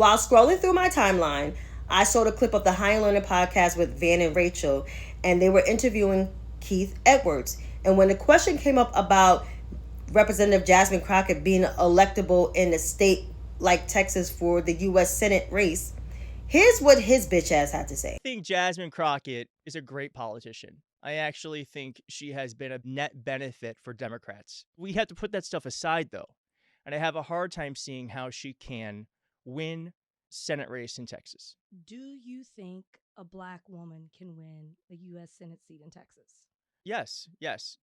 While scrolling through my timeline, I saw the clip of the High and Learning podcast with Van and Rachel, and they were interviewing Keith Edwards. And when the question came up about Representative Jasmine Crockett being electable in a state like Texas for the U.S. Senate race, here's what his bitch ass had to say. I think Jasmine Crockett is a great politician. I actually think she has been a net benefit for Democrats. We have to put that stuff aside, though. And I have a hard time seeing how she can win Senate race in Texas. Do you think a black woman can win a U.S. Senate seat in Texas? Yes.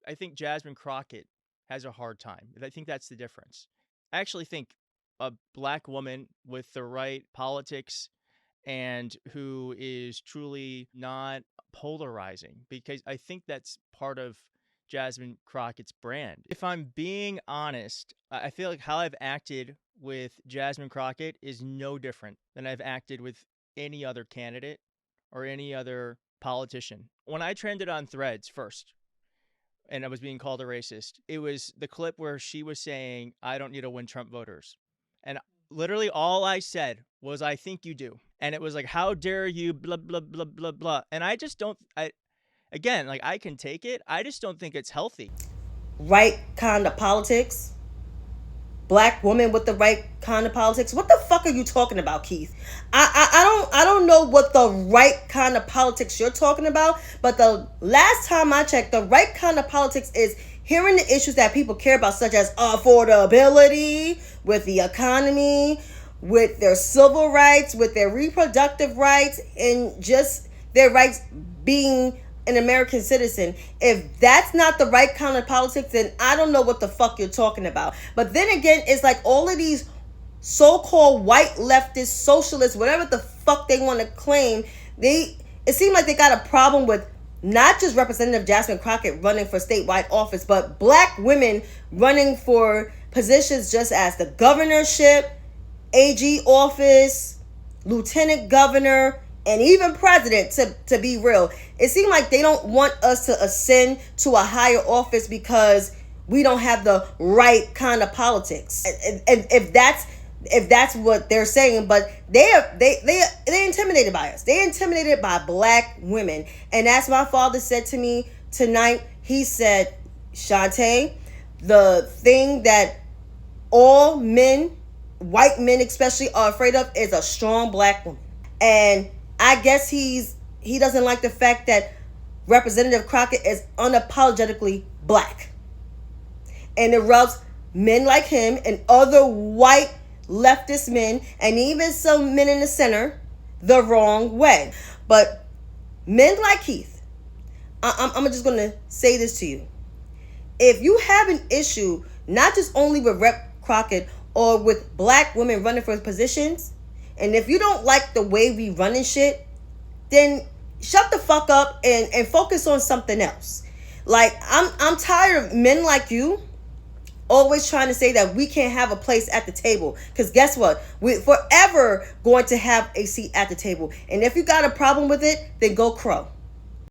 I think Jasmine Crockett has a hard time. I think that's the difference. I actually think a black woman with the right politics and who is truly not polarizing, because I think that's part of Jasmine Crockett's brand. If I'm being honest, I feel like how I've acted with Jasmine Crockett is no different than I've acted with any other candidate or any other politician. When I trended on Threads first, and I was being called a racist, it was the clip where she was saying, I don't need to win Trump voters. And literally all I said was, I think you do. And it was like, how dare you, blah, blah, blah, blah, blah. And I just don't, I can take it. I just don't think it's healthy. Right kind of politics? Black woman with the right kind of politics? What the fuck are you talking about, Keith? I don't know what the right kind of politics you're talking about, but the last time I checked, the right kind of politics is hearing the issues that people care about, such as affordability, with the economy, with their civil rights, with their reproductive rights, and just their rights being an American citizen. If that's not the right kind of politics, then I don't know what the fuck you're talking about. But then again, it's like all of these so-called white leftist socialists, whatever the fuck they want to claim, it seems like they got a problem with not just Representative Jasmine Crockett running for statewide office, but black women running for positions just as the governorship, AG office, lieutenant governor, and even president, to be real. It seems like they don't want us to ascend to a higher office because we don't have the right kind of politics. And if that's what they're saying, but they're intimidated by us. They're intimidated by black women. And as my father said to me tonight, he said, Shantae, the thing that all men, white men especially, are afraid of is a strong black woman. And I guess he doesn't like the fact that Representative Crockett is unapologetically black. And it rubs men like him and other white leftist men, and even some men in the center, the wrong way. But men like Keith, I'm just going to say this to you. If you have an issue, not just only with Rep Crockett or with black women running for positions, and if you don't like the way we running shit, then shut the fuck up and focus on something else. Like, I'm tired of men like you always trying to say that we can't have a place at the table. Because guess what? We're forever going to have a seat at the table. And if you got a problem with it, then go crow.